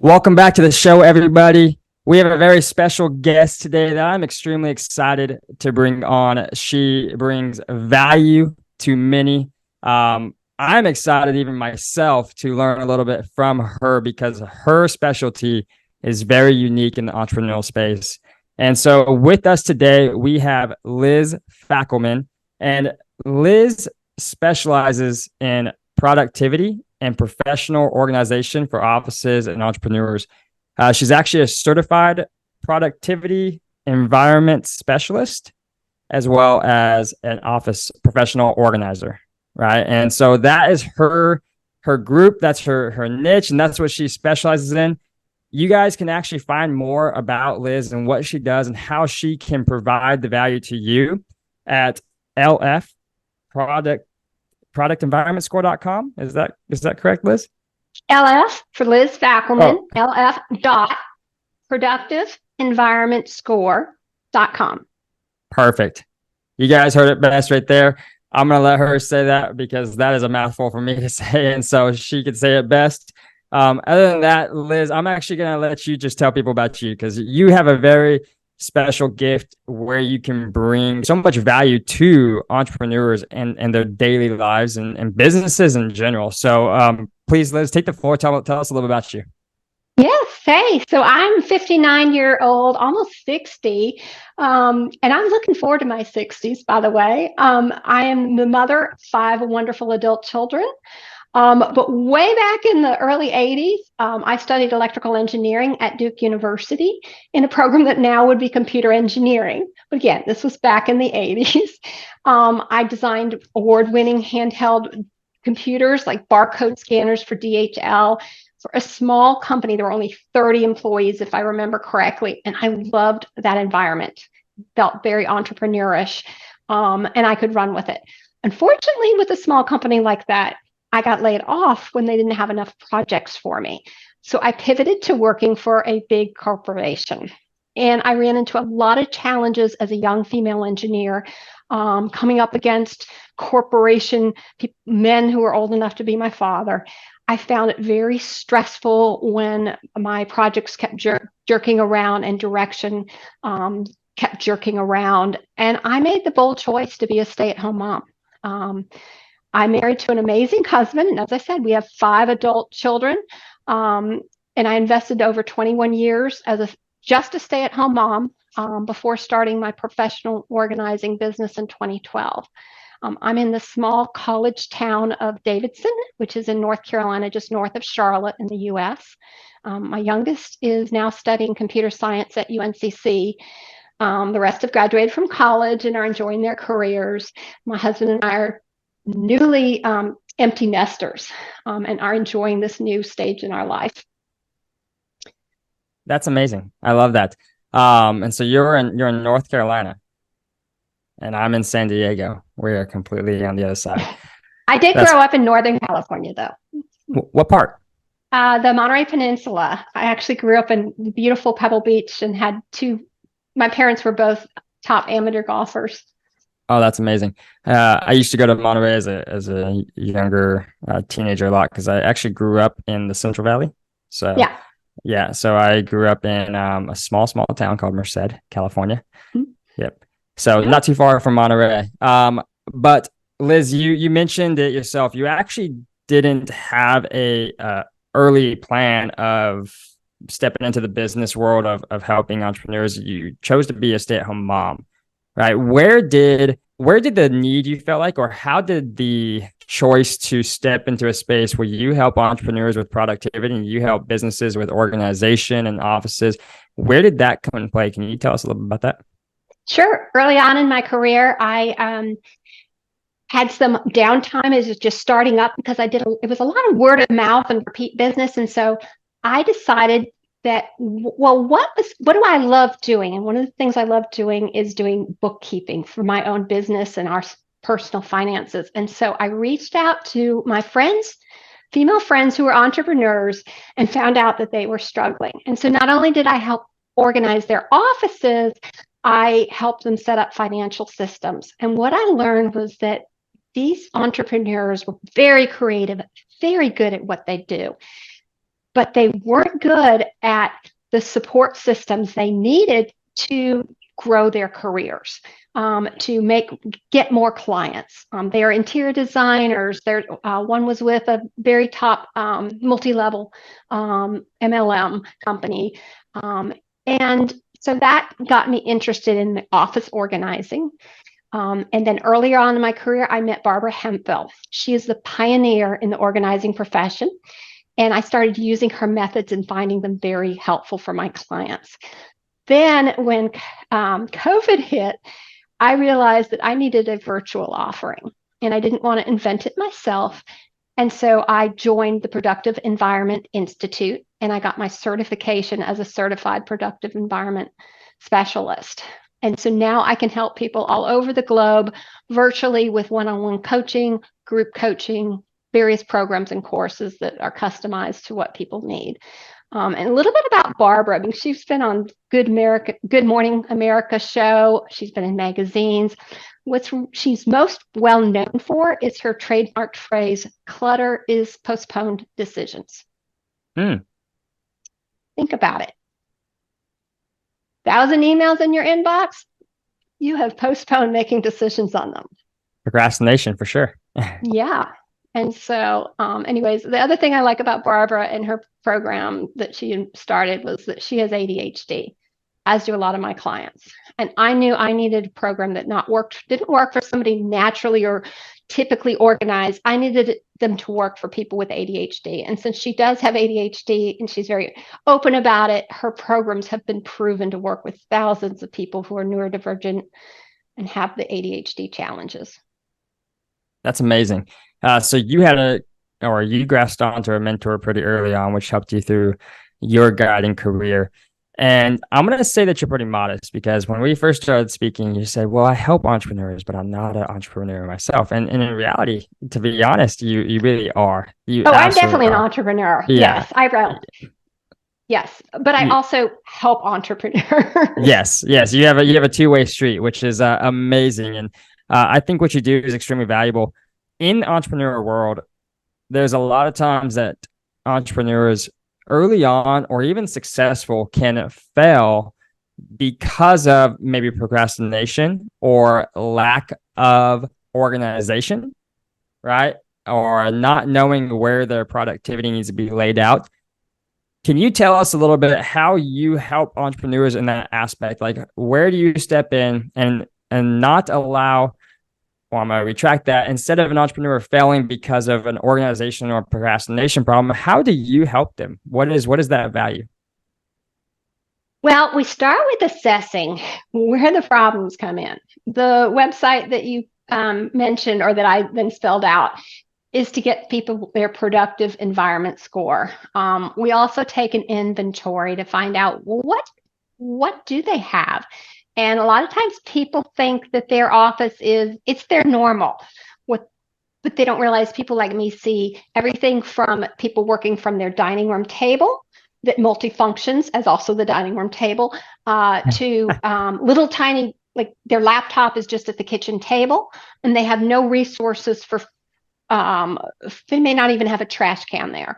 Welcome back to the show, everybody. We have a very special guest today that I'm extremely excited to bring on. She brings value to many. I'm excited even myself to learn a little bit from her because her specialty is very unique in the entrepreneurial space. And so with us today, we have Liz Fackelman. And Liz specializes in productivity and professional organization for offices and entrepreneurs. She's actually a certified productivity environment specialist, as well as an office professional organizer, right? And so that is her group, that's her niche, and that's what she specializes in. You guys can actually find more about Liz and what she does and how she can provide the value to you at LF productenvironmentscore.com. Is that correct, Liz? LF for Liz Fackelman, LF dot productiveenvironmentscore.com. Perfect. You guys heard it best right there. I'm going to let her say that because that is a mouthful for me to say, and so she could say it best. Other than that, Liz, I'm actually going to let you just tell people about you because you have a very special gift where you can bring so much value to entrepreneurs and their daily lives and businesses in general. So please, Liz, take the floor. Tell us a little bit about you. Yes. Hey, so I'm 59-year-old, almost 60, and I'm looking forward to my 60s, by the way. I am the mother of 5 wonderful adult children. But way back in the early 80s, I studied electrical engineering at Duke University in a program that now would be computer engineering. But again, this was back in the 80s. I designed award-winning handheld computers like barcode scanners for DHL for a small company. There were only 30 employees, if I remember correctly. And I loved that environment. Felt very entrepreneurish, and I could run with it. Unfortunately, with a small company like that, I got laid off when they didn't have enough projects for me. So I pivoted to working for a big corporation. And I ran into a lot of challenges as a young female engineer, coming up against corporation men who were old enough to be my father. I found it very stressful when my projects kept jerking around and direction kept jerking around. And I made the bold choice to be a stay-at-home mom. I'm married to an amazing husband. And as I said, we have 5 adult children. And I invested over 21 years as just a stay-at-home mom before starting my professional organizing business in 2012. I'm in the small college town of Davidson, which is in North Carolina, just north of Charlotte in the U.S. My youngest is now studying computer science at UNCC. The rest have graduated from college and are enjoying their careers. My husband and I are newly empty nesters and are enjoying this new stage in our life. That's amazing. I love that. And so you're in North Carolina, and I'm in San Diego. We're completely on the other side. I did grow up in Northern California, though. What part? The Monterey Peninsula. I actually grew up in beautiful Pebble Beach and had my parents were both top amateur golfers. Oh, that's amazing. I used to go to Monterey as a younger teenager a lot because I actually grew up in the Central Valley. So so I grew up in a small town called Merced, California. Mm-hmm. Yep. So not too far from Monterey. But Liz, you mentioned it yourself. You actually didn't have a early plan of stepping into the business world of helping entrepreneurs. You chose to be a stay-at-home mom. Right. Where did the need you felt like, or how did the choice to step into a space where you help entrepreneurs with productivity and you help businesses with organization and offices, where did that come into play? Can you tell us a little bit about that? Sure. Early on in my career, I had some downtime as just starting up because it was a lot of word of mouth and repeat business. And so I decided that, well, what do I love doing? And one of the things I love doing is doing bookkeeping for my own business and our personal finances. And so I reached out to my friends, female friends who were entrepreneurs, and found out that they were struggling. And so not only did I help organize their offices, I helped them set up financial systems. And what I learned was that these entrepreneurs were very creative, very good at what they do. but they weren't good at the support systems they needed to grow their careers, to get more clients. They are interior designers. One was with a very top multi-level MLM company. And so that got me interested in the office organizing. And then earlier on in my career, I met Barbara Hemphill. She is the pioneer in the organizing profession. And I started using her methods and finding them very helpful for my clients. Then when COVID hit, I realized that I needed a virtual offering and I didn't want to invent it myself. And so I joined the Productive Environment Institute and I got my certification as a certified productive environment specialist. And so now I can help people all over the globe virtually with one-on-one coaching, group coaching, various programs and courses that are customized to what people need. And a little bit about Barbara. I mean, she's been on Good Morning America show. She's been in magazines. What she's most well known for is her trademarked phrase, clutter is postponed decisions. Think about it. 1,000 emails in your inbox, you have postponed making decisions on them. Procrastination for sure. Yeah. And so, anyways, the other thing I like about Barbara and her program that she started was that she has ADHD, as do a lot of my clients. And I knew I needed a program that didn't work for somebody naturally or typically organized. I needed them to work for people with ADHD. And since she does have ADHD and she's very open about it, her programs have been proven to work with thousands of people who are neurodivergent and have the ADHD challenges. That's amazing. So you grasped onto a mentor pretty early on, which helped you through your guiding career. And I'm going to say that you're pretty modest because when we first started speaking, you said, well, I help entrepreneurs, but I'm not an entrepreneur myself. And in reality, to be honest, you really are. I'm definitely an entrepreneur. Yeah. Yes, I wrote. Yes, but I also help entrepreneurs. Yes. You have a two-way street, which is amazing. And I think what you do is extremely valuable. In the entrepreneur world, there's a lot of times that entrepreneurs early on or even successful can fail because of maybe procrastination or lack of organization, right? Or not knowing where their productivity needs to be laid out. Can you tell us a little bit how you help entrepreneurs in that aspect? Like, where do you step in and not allow, well, I'm going to retract that. Instead of an entrepreneur failing because of an organization or procrastination problem, how do you help them? What is that value? Well, we start with assessing where the problems come in. The website that you mentioned or that I then spelled out is to get people their productive environment score. We also take an inventory to find out what do they have. And a lot of times people think that their office it's their normal. But they don't realize people like me see everything from people working from their dining room table that multifunctions as also the dining room table to little tiny, like their laptop is just at the kitchen table and they have no resources for they may not even have a trash can there,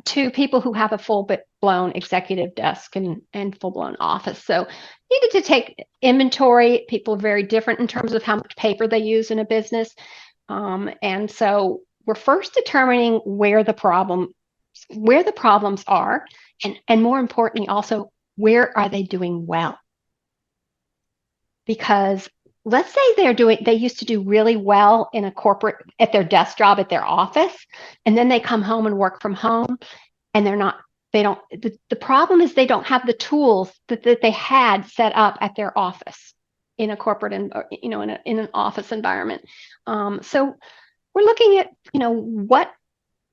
to people who have a full-blown executive desk and full-blown office. So needed to take inventory. People are very different in terms of how much paper they use in a business. And so we're first determining where the problems are, and more importantly, also, where are they doing well? Because let's say they used to do really well in a corporate, at their desk job, at their office, and then they come home and work from home and the problem is they don't have the tools that they had set up at their office in a corporate and, in an office environment. So we're looking at,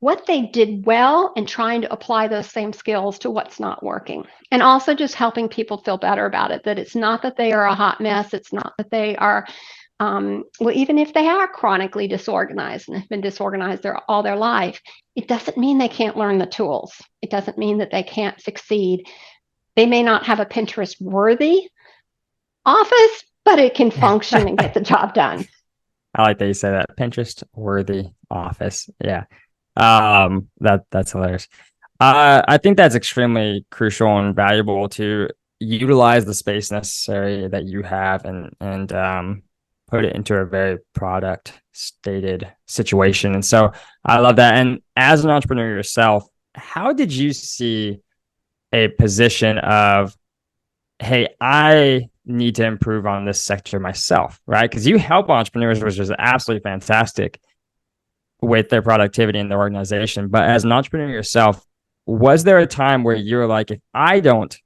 what they did well and trying to apply those same skills to what's not working. And also just helping people feel better about it, that it's not that they are a hot mess. It's not that they are, even if they are chronically disorganized and have been disorganized all their life, it doesn't mean they can't learn the tools. It doesn't mean that they can't succeed. They may not have a Pinterest-worthy office, but it can function and get the job done. I like that you say that, Pinterest-worthy office. Yeah. That's hilarious. I think that's extremely crucial and valuable to utilize the space necessary that you have and put it into a very product stated situation. And so I love that. And as an entrepreneur yourself, how did you see a position of, hey, I need to improve on this sector myself, right? Because you help entrepreneurs, which is absolutely fantastic with their productivity and their organization. But as an entrepreneur yourself, was there a time where you're like, if I don't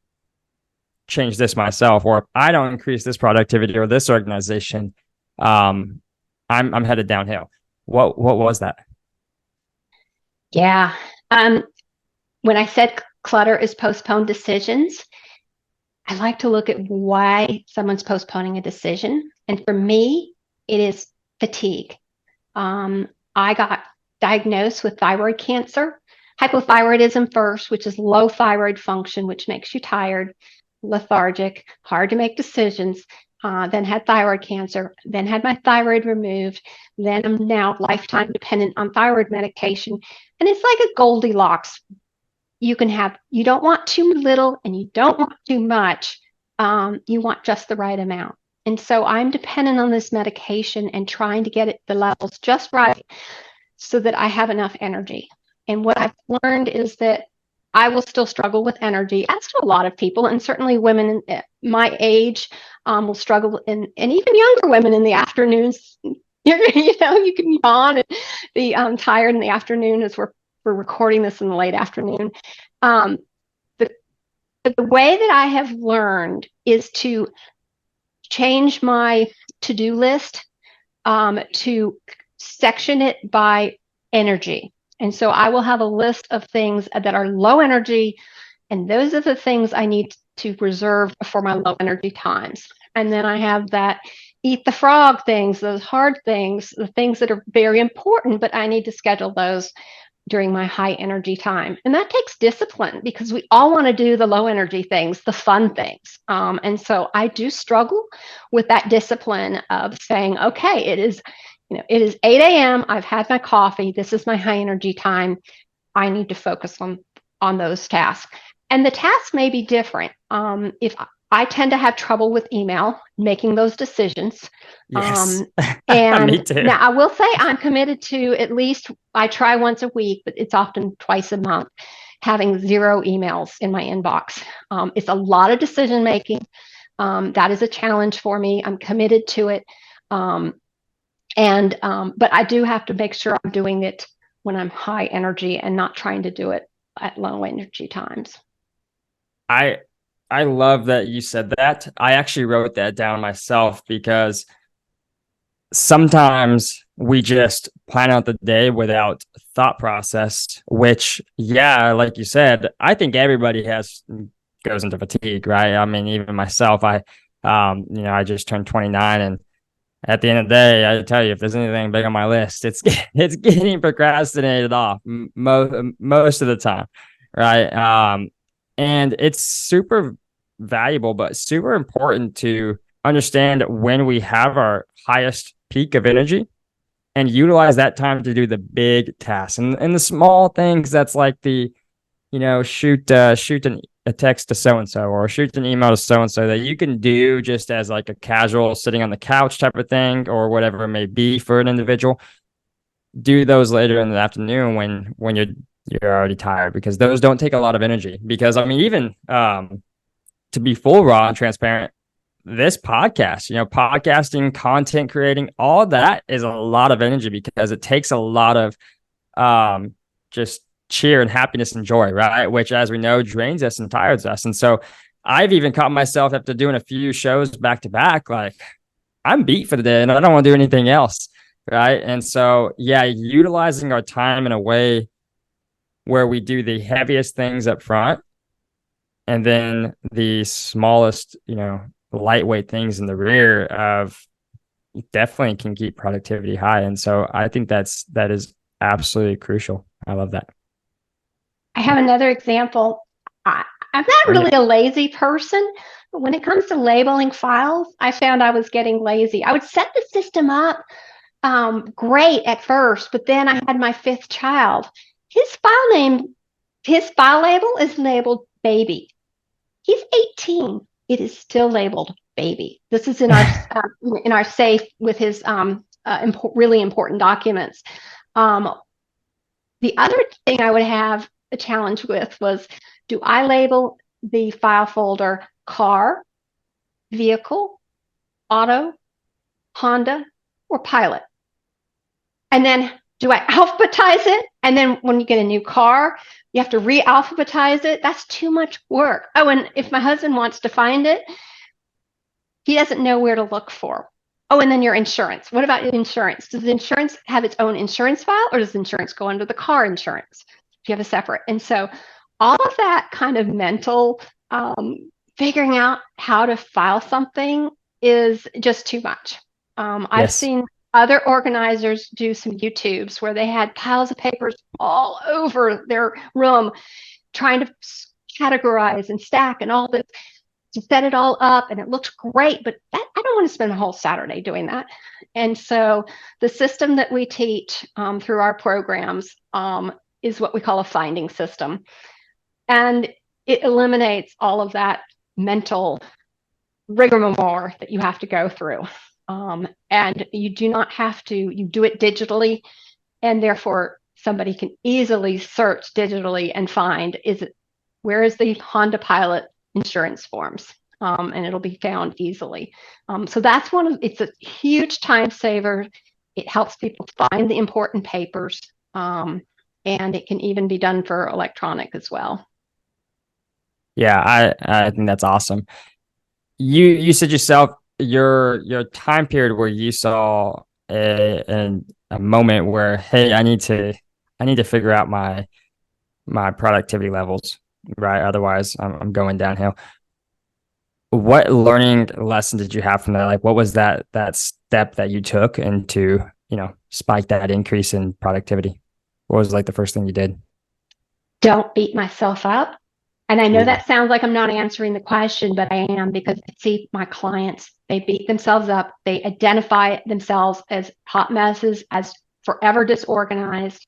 change this myself, or if I don't increase this productivity or this organization, I'm headed downhill? What was that? Yeah. When I said clutter is postponed decisions, I like to look at why someone's postponing a decision. And for me, it is fatigue. I got diagnosed with thyroid cancer, hypothyroidism first, which is low thyroid function, which makes you tired, lethargic, hard to make decisions. Then had thyroid cancer, then had my thyroid removed. Then I'm now lifetime dependent on thyroid medication. And it's like a Goldilocks. You don't want too little and you don't want too much. You want just the right amount. And so I'm dependent on this medication and trying to get the levels just right so that I have enough energy. And what I've learned is that I will still struggle with energy, as do a lot of people, and certainly women my age will struggle, and even younger women in the afternoons. You can yawn and be tired in the afternoon as we're recording this in the late afternoon. Um, the, the way that I have learned is to change my to-do list to section it by energy. And so I will have a list of things that are low energy, and those are the things I need to reserve for my low energy times. And then I have that eat the frog things, those hard things, the things that are very important, but I need to schedule those during my high energy time. And that takes discipline because we all want to do the low energy things, the fun things. And so I do struggle with that discipline of saying, okay, it is 8 a.m. I've had my coffee. This is my high energy time. I need to focus on those tasks. And the tasks may be different. If I tend to have trouble with email, making those decisions. Yes. And Me too. now I will say I'm committed to at least, I try once a week, but it's often twice a month, having 0 emails in my inbox. It's a lot of decision making. That is a challenge for me. I'm committed to it. But I do have to make sure I'm doing it when I'm high energy and not trying to do it at low energy times. I I love that you said that. I actually wrote that down myself because sometimes we just plan out the day without thought process, which, yeah, like you said, I think everybody goes into fatigue, right? I mean, even myself, I just turned 29, and at the end of the day, I tell you, if there's anything big on my list, it's getting procrastinated off most of the time, right? And it's super valuable, but super important to understand when we have our highest peak of energy and utilize that time to do the big tasks and the small things. That's like shoot a text to so and so, or shoot an email to so and so, that you can do just as like a casual sitting on the couch type of thing, or whatever it may be for an individual. Do those later in the afternoon when you're already tired, because those don't take a lot of energy. Because I mean, even to be full raw and transparent, this podcast, podcasting, content creating, all that is a lot of energy, because it takes a lot of just cheer and happiness and joy, right? Which, as we know, drains us and tires us. And so I've even caught myself after doing a few shows back to back, like, I'm beat for the day and I don't want to do anything else, right? And so, yeah, utilizing our time in a way where we do the heaviest things up front and then the smallest, lightweight things in the rear of, definitely can keep productivity high. And so I think that is absolutely crucial. I love that. I have another example. I'm not really a lazy person, but when it comes to labeling files, I found I was getting lazy. I would set the system up great at first, but then I had my 5th child. His file name His file label is labeled baby. He's 18. It is still labeled baby. This is in our safe with his really important documents. The other thing I would have a challenge with was, do I label the file folder car, vehicle, auto, Honda, or pilot? And then do I alphabetize it? And then when you get a new car, you have to re-alphabetize it. That's too much work. Oh, and if my husband wants to find it, he doesn't know where to look for. Oh, and then your insurance. What about insurance? Does insurance have its own insurance file, or does insurance go under the car insurance? Do you have a separate? And so all of that kind of mental figuring out how to file something is just too much. I've seen other organizers do some YouTubes where they had piles of papers all over their room trying to categorize and stack and all this to set it all up, and it looked great, but I don't want to spend a whole Saturday doing that. And so the system that we teach through our programs is what we call a finding system. And it eliminates all of that mental rigmarole that you have to go through. And you do not have to, you do it digitally, and therefore somebody can easily search digitally and find, where is the Honda Pilot insurance forms? And it'll be found easily. So that's it's a huge time saver. It helps people find the important papers, and it can even be done for electronic as well. Yeah, I think that's awesome. You said yourself, your time period where you saw a moment where, hey, I need to figure out my productivity levels, right? Otherwise I'm going downhill. What learning lesson did you have from that? Like, what was that step that you took into, spike that increase in productivity? What was like the first thing you did? Don't beat myself up. And I know that sounds like I'm not answering the question, but I am, because I see my clients, they beat themselves up. They identify themselves as hot messes, as forever disorganized.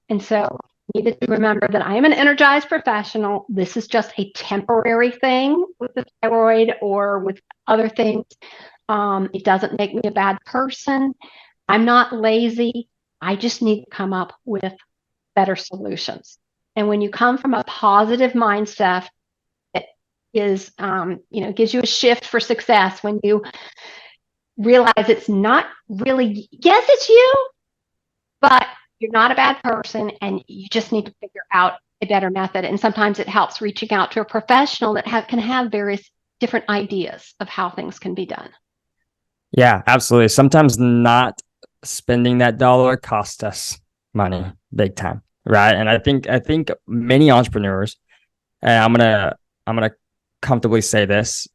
And so I needed to remember that I am an energized professional. This is just a temporary thing with the thyroid or with other things. It doesn't make me a bad person. I'm not lazy. I just need to come up with better solutions. And when you come from a positive mindset, it is, gives you a shift for success. When you realize it's not really, yes, it's you, but you're not a bad person, and you just need to figure out a better method. And sometimes it helps reaching out to a professional that can have various different ideas of how things can be done. Yeah, absolutely. Sometimes not spending that dollar costs us money, big time. Right. And I think many entrepreneurs, and I'm gonna comfortably say this,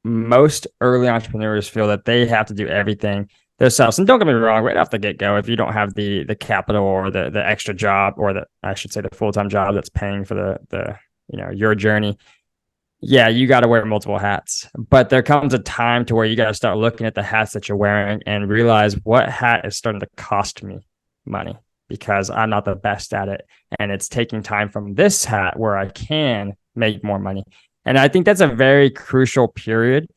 most early entrepreneurs feel that they have to do everything themselves. And don't get me wrong, right off the get-go, if you don't have the capital or the extra job, or I should say the full-time job that's paying for the your journey, yeah, you got to wear multiple hats. But there comes a time to where you got to start looking at the hats that you're wearing and realize, what hat is starting to cost me money, because I'm not the best at it. And it's taking time from this hat where I can make more money. And I think that's a very crucial period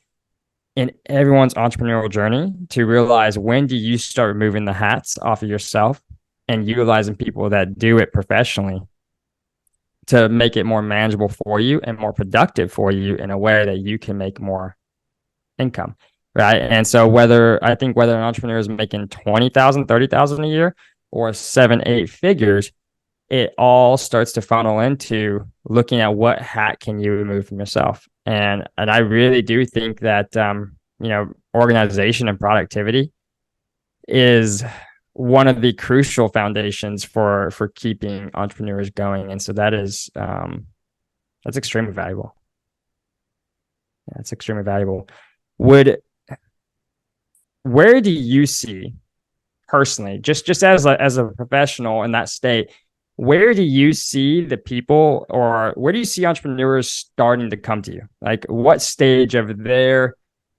in everyone's entrepreneurial journey, to realize, when do you start removing the hats off of yourself and utilizing people that do it professionally to make it more manageable for you and more productive for you in a way that you can make more income. Right. And so whether an entrepreneur is making 20,000, 30,000 a year, or 7-8 figures, it all starts to funnel into looking at what hat can you remove from yourself. And I really do think that organization and productivity is one of the crucial foundations for keeping entrepreneurs going. And so that's extremely valuable. Yeah, it's extremely valuable. Where do you see, personally, just as a professional in that state, where do you see the people, or where do you see entrepreneurs starting to come to you? Like, what stage of their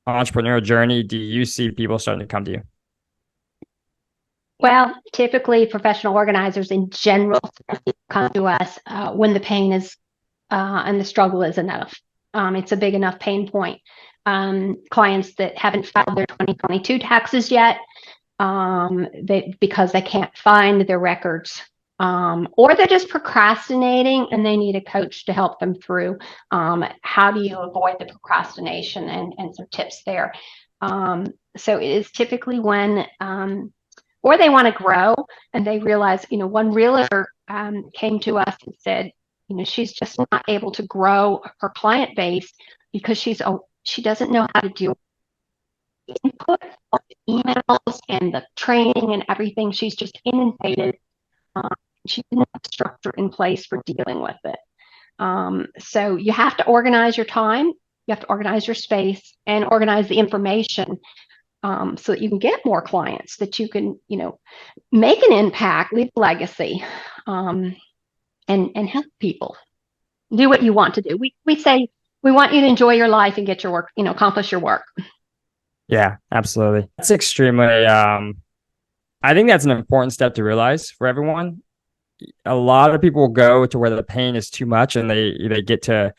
entrepreneurial journey do you see people starting to come to you? Well, typically professional organizers in general come to us when the pain is and the struggle is enough. It's a big enough pain point. Clients that haven't filed their 2022 taxes yet, because they can't find their records, or they're just procrastinating and they need a coach to help them through how do you avoid the procrastination, and some tips there. So it is typically when or they want to grow and they realize, one realtor came to us and said, she's just not able to grow her client base because she doesn't know how to do input, emails, and the training and everything. She's just inundated. Um, she didn't have structure in place for dealing with it. So you have to organize your time, you have to organize your space, and organize the information, so that you can get more clients, that you can, make an impact, leave a legacy, and help people do what you want to do. We say we want you to enjoy your life and get your work, accomplish your work. Yeah, absolutely. That's extremely, I think that's an important step to realize for everyone. A lot of people go to where the pain is too much and they get to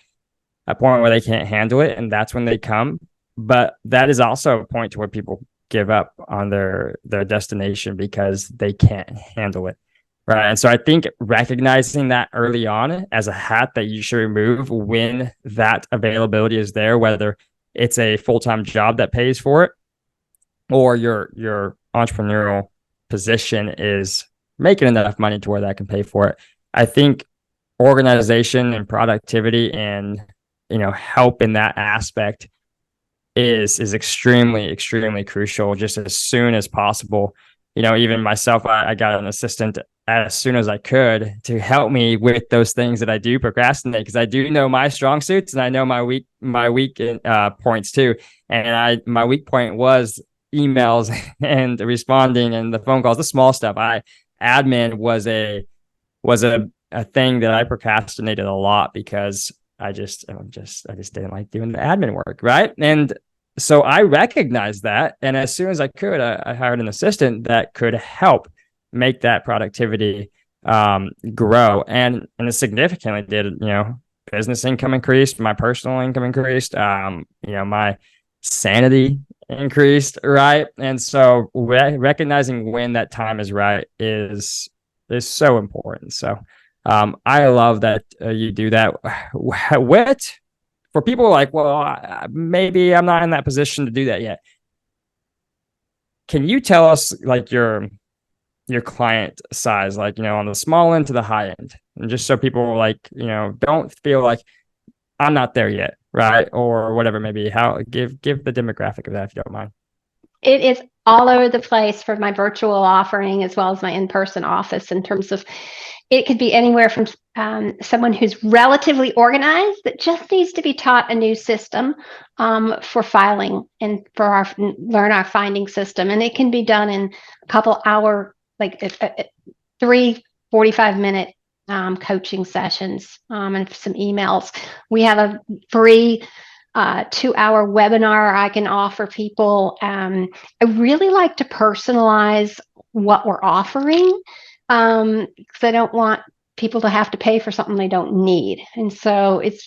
a point where they can't handle it, and that's when they come. But that is also a point to where people give up on their destination because they can't handle it. Right. And so I think recognizing that early on as a hat that you should remove when that availability is there, whether it's a full-time job that pays for it or your entrepreneurial position is making enough money to where that can pay for it. I think organization and productivity and, help in that aspect is extremely, extremely crucial just as soon as possible. Even myself, I got an assistant as soon as I could to help me with those things that I do procrastinate, because I do know my strong suits and I know my weak points too. And my weak point was emails and responding and the phone calls, the small stuff. Admin was a thing that I procrastinated a lot because I just didn't like doing the admin work, right? And so I recognized that, and as soon as I could, I hired an assistant that could help make that productivity grow, and it significantly did. Business income increased, my personal income increased, my sanity increased, right? And so recognizing when that time is right is so important. So I love that you do that. What for people like, well, maybe I'm not in that position to do that yet. Can you tell us like your client size, like, on the small end to the high end, and just so people like, don't feel like I'm not there yet, right? Or whatever, maybe how give the demographic of that if you don't mind. It is all over the place for my virtual offering as well as my in-person office, in terms of it could be anywhere from someone who's relatively organized that just needs to be taught a new system for filing and for learn our finding system. And it can be done in a couple hour, like 45-minute coaching sessions, and some emails. We have a free 2-hour webinar I can offer people. I really like to personalize what we're offering, because I don't want people to have to pay for something they don't need. And so it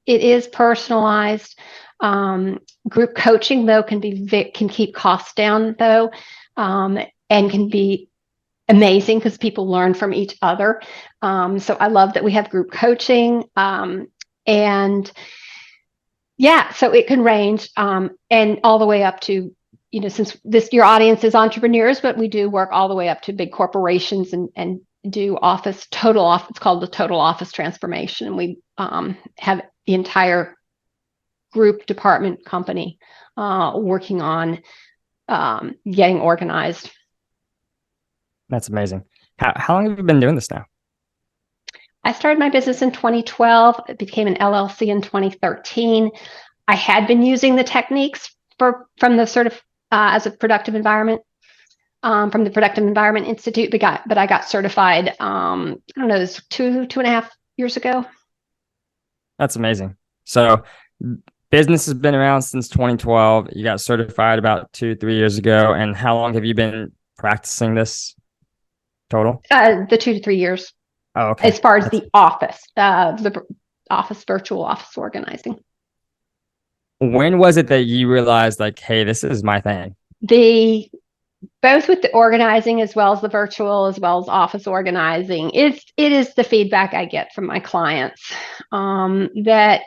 is personalized. Group coaching though can keep costs down though, and can be amazing because people learn from each other. So I love that we have group coaching, and yeah, so it can range, and all the way up to, since your audience is entrepreneurs, but we do work all the way up to big corporations and do total office. It's called the total office transformation. And we have the entire group, department, company working on getting organized. That's amazing. How long have you been doing this now? I started my business in 2012. It became an LLC in 2013. I had been using the techniques from the sort of as a productive environment, from the Productive Environment Institute, but I got certified. I don't know, it was 2.5 years ago. That's amazing. So business has been around since 2012. You got certified about 2-3 years ago. And how long have you been practicing this total? The 2 to 3 years, Oh, okay. as far as the office, virtual office organizing. When was it that you realized, like, hey, this is my thing? Both with the organizing as well as the virtual, as well as office organizing, it is the feedback I get from my clients, that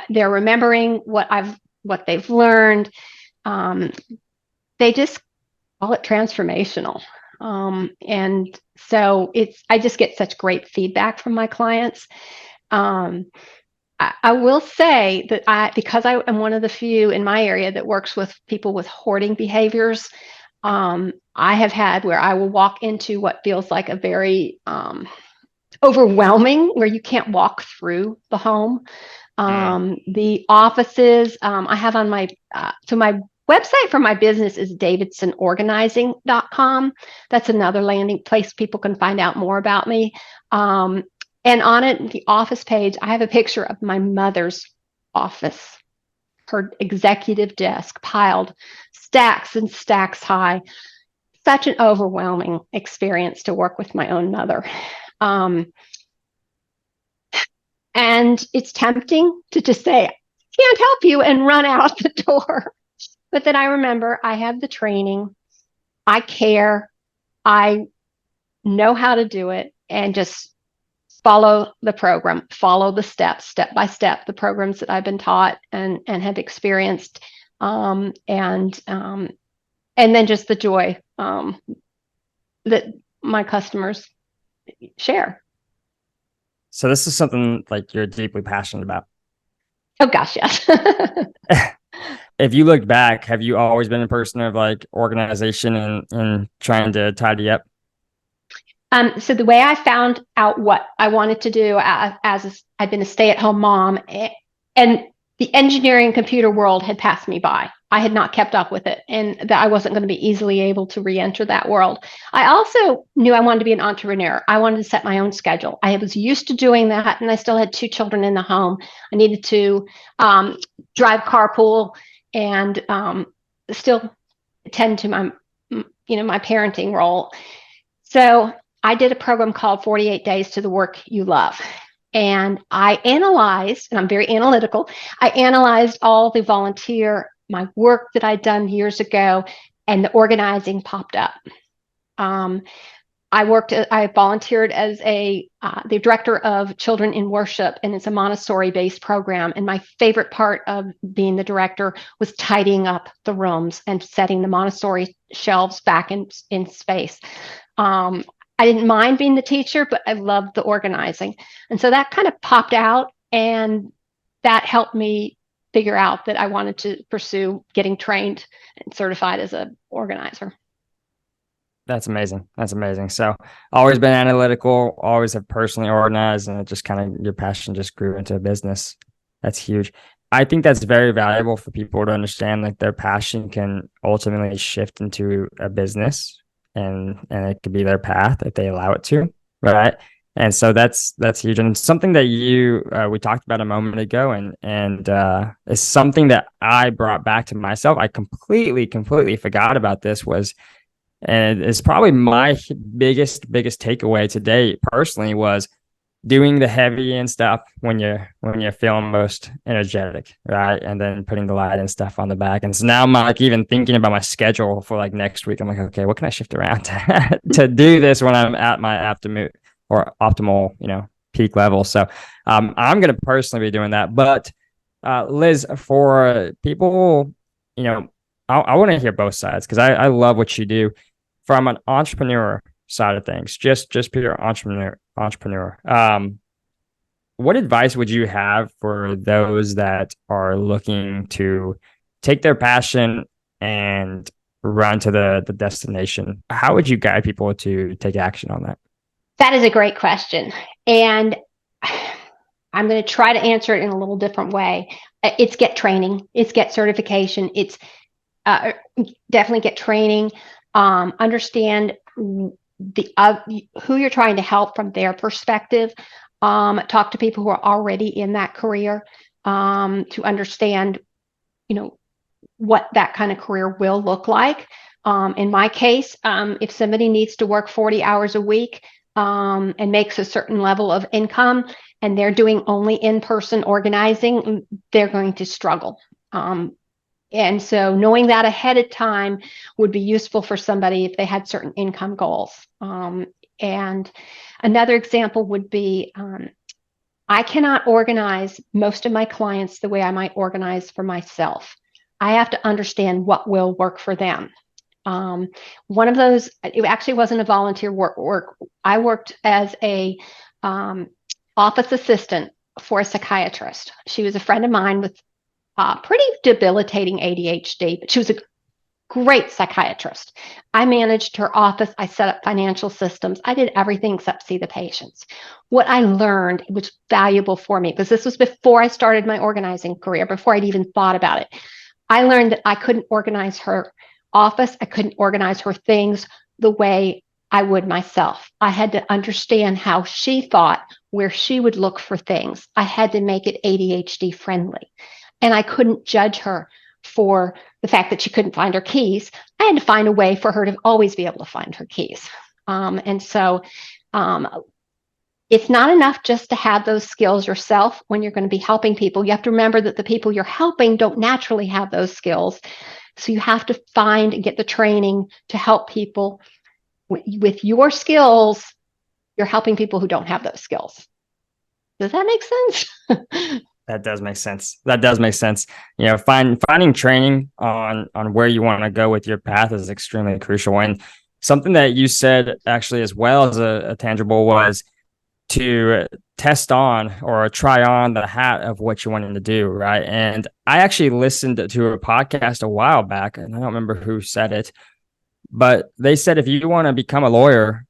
they're remembering what they've learned. They just call it transformational. And so I just get such great feedback from my clients. I will say that because I am one of the few in my area that works with people with hoarding behaviors, I have had where I will walk into what feels like a very overwhelming, where you can't walk through the home. The offices I have on my my website for my business is davidsonorganizing.com. That's another landing place people can find out more about me. And on it, the office page, I have a picture of my mother's office, her executive desk piled stacks and stacks high. Such an overwhelming experience to work with my own mother. And it's tempting to just say, can't help you, and run out the door. But then I remember I have the training, I care, I know how to do it, and just follow the program, follow the steps, step by step, the programs that I've been taught and have experienced, and then just the joy that my customers share. So this is something like you're deeply passionate about. Oh gosh, yes. If you look back, have you always been a person of like organization and trying to tidy up? So the way I found out what I wanted to do, I'd been a stay-at-home mom, and the engineering computer world had passed me by. I had not kept up with it, and that I wasn't going to be easily able to re-enter that world. I also knew I wanted to be an entrepreneur. I wanted to set my own schedule. I was used to doing that, and I still had 2 children in the home. I needed to drive carpool and still attend to my parenting role. So I did a program called 48 Days to the Work You Love. And I analyzed, and I'm very analytical, I analyzed all the my work that I'd done years ago, and the organizing popped up. I volunteered as the director of Children in Worship, and it's a Montessori-based program. And my favorite part of being the director was tidying up the rooms and setting the Montessori shelves back in space. I didn't mind being the teacher, but I loved the organizing. And so that kind of popped out, and that helped me figure out that I wanted to pursue getting trained and certified as an organizer. That's amazing. That's amazing. So always been analytical, always have personally organized, and it just kind of, your passion just grew into a business. That's huge. I think that's very valuable for people to understand, like their passion can ultimately shift into a business, and it could be their path if they allow it to, right? And so that's huge, and it's something that we talked about a moment ago, and it's something that I brought back to myself. I completely forgot about this, and it's probably my biggest takeaway today personally, was doing the heavy and stuff when you're feeling most energetic, right? And then putting the light and stuff on the back. And so now I'm like even thinking about my schedule for like next week. I'm like, okay, what can I shift around to do this when I'm at my optimal, peak level? So I'm going to personally be doing that. But Liz, for people, I want to hear both sides, because I love what you do from an entrepreneur side of things, just pure entrepreneur. What advice would you have for those that are looking to take their passion and run to the destination? How would you guide people to take action on that? That is a great question. And I'm going to try to answer it in a little different way. It's get training. It's get certification. It's definitely get training. Understand who you're trying to help from their perspective. Talk to people who are already in that career to understand, what that kind of career will look like. In my case, if somebody needs to work 40 hours a week and makes a certain level of income and they're doing only in-person organizing, they're going to struggle. And so knowing that ahead of time would be useful for somebody if they had certain income goals. And another example would be I cannot organize most of my clients the way I might organize for myself. I have to understand what will work for them. One of those, it actually wasn't a volunteer work. I worked as a office assistant for a psychiatrist. She was a friend of mine with pretty debilitating ADHD, but she was a great psychiatrist. I managed her office. I set up financial systems. I did everything except see the patients. What I learned was valuable for me because this was before I started my organizing career, before I'd even thought about it. I learned that I couldn't organize her office. I couldn't organize her things the way I would myself. I had to understand how she thought, where she would look for things. I had to make it ADHD friendly. And I couldn't judge her for the fact that she couldn't find her keys. I had to find a way for her to always be able to find her keys. And so it's not enough just to have those skills yourself when you're going to be helping people. You have to remember that the people you're helping don't naturally have those skills. So you have to find and get the training to help people with your skills. You're helping people who don't have those skills. Does that make sense? That does make sense. That does make sense. You know, finding training on where you want to go with your path is extremely crucial. And something that you said actually as well as a tangible was to test on or try on the hat of what you wanted to do, right? And I actually listened to a podcast a while back, and I don't remember who said it, but they said if you want to become a lawyer,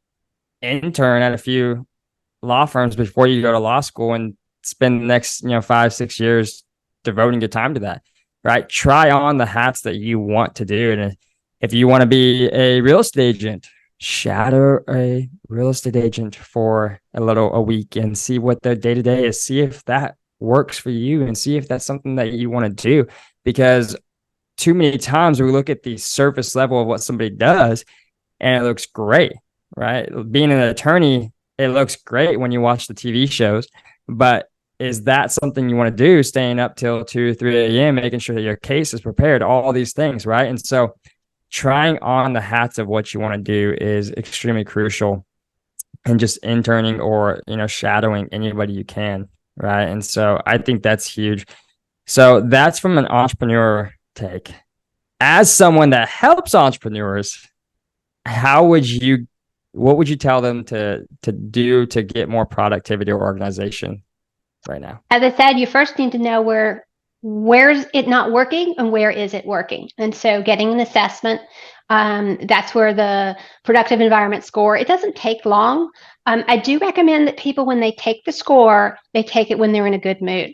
intern at a few law firms before you go to law school and spend the next 5-6 years devoting your time to that, right? Try on the hats that you want to do. And if you want to be a real estate agent, shadow a real estate agent for a week and see what their day-to-day is. See if that works for you and see if that's something that you want to do. Because too many times we look at the surface level of what somebody does and it looks great, right? Being an attorney, it looks great when you watch the TV shows, but is that something you want to do, staying up till 2 or 3 a.m., making sure that your case is prepared, all these things, right? And so trying on the hats of what you want to do is extremely crucial, and just interning or, shadowing anybody you can, right? And so I think that's huge. So that's from an entrepreneur take. As someone that helps entrepreneurs, what would you tell them to do to get more productivity or organization right now? As I said, you first need to know where's it not working and where is it working. And so getting an assessment, that's where the productive environment score, it doesn't take long. I do recommend that people, when they take the score, they take it when they're in a good mood.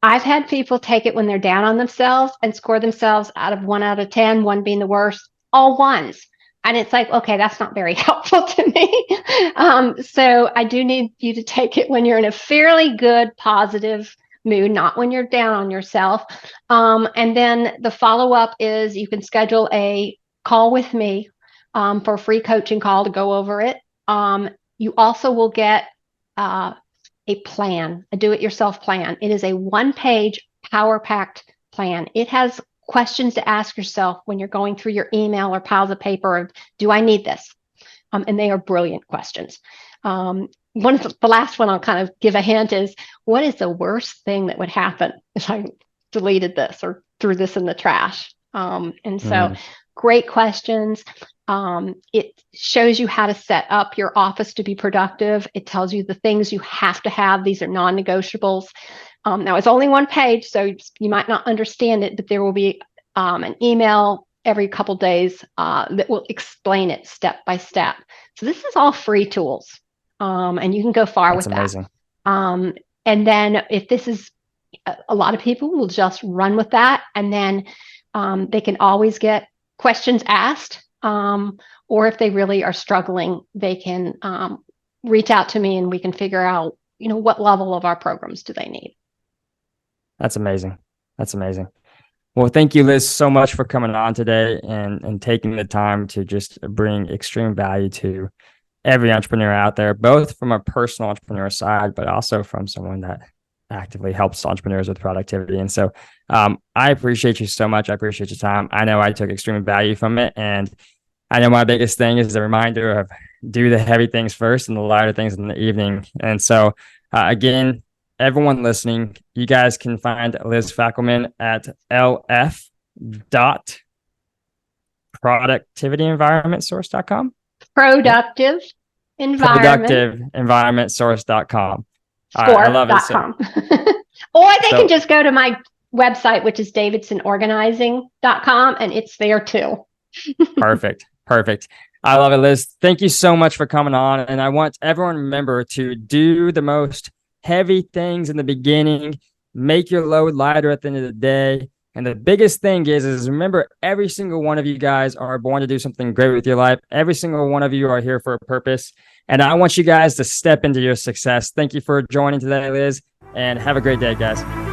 I've had people take it when they're down on themselves and score themselves out of 1 out of 10, 1 being the worst, all ones. And it's like, okay, that's not very helpful to me. So I do need you to take it when you're in a fairly good, positive mood, not when you're down on yourself. And then the follow-up is you can schedule a call with me for a free coaching call to go over it. You also will get a plan, a do-it-yourself plan. It is a 1-page, power-packed plan. It has questions to ask yourself when you're going through your email or piles of paper of, do I need this? And they are brilliant questions. The last one I'll kind of give a hint is, what is the worst thing that would happen if I deleted this or threw this in the trash? Great questions. It shows you how to set up your office to be productive. It tells you the things you have to have. These are non-negotiables. Now, it's only 1 page, so you might not understand it, but there will be an email every couple days that will explain it step by step. So this is all free tools, and you can go far with that. And then if this is, a lot of people will just run with that, and then they can always get questions asked, or if they really are struggling, they can reach out to me and we can figure out, what level of our programs do they need. That's amazing. That's amazing. Well, thank you, Liz, so much for coming on today and taking the time to just bring extreme value to every entrepreneur out there, both from a personal entrepreneur side, but also from someone that actively helps entrepreneurs with productivity. And so I appreciate you so much. I appreciate your time. I know I took extreme value from it. And I know my biggest thing is a reminder of do the heavy things first and the lighter things in the evening. And so, again, everyone listening, you guys can find Liz Fackelman at lf.productivityenvironmentsource.com. Productive environment source.com. All right, I love it. So, or they can just go to my website, which is davidsonorganizing.com, and it's there too. Perfect. I love it, Liz. Thank you so much for coming on. And I want everyone to remember to do the most heavy things in the beginning, make your load lighter at the end of the day. And the biggest thing is remember, every single one of you guys are born to do something great with your life. Every single one of you are here for a purpose. And I want you guys to step into your success. Thank you for joining today, Liz, and have a great day, guys.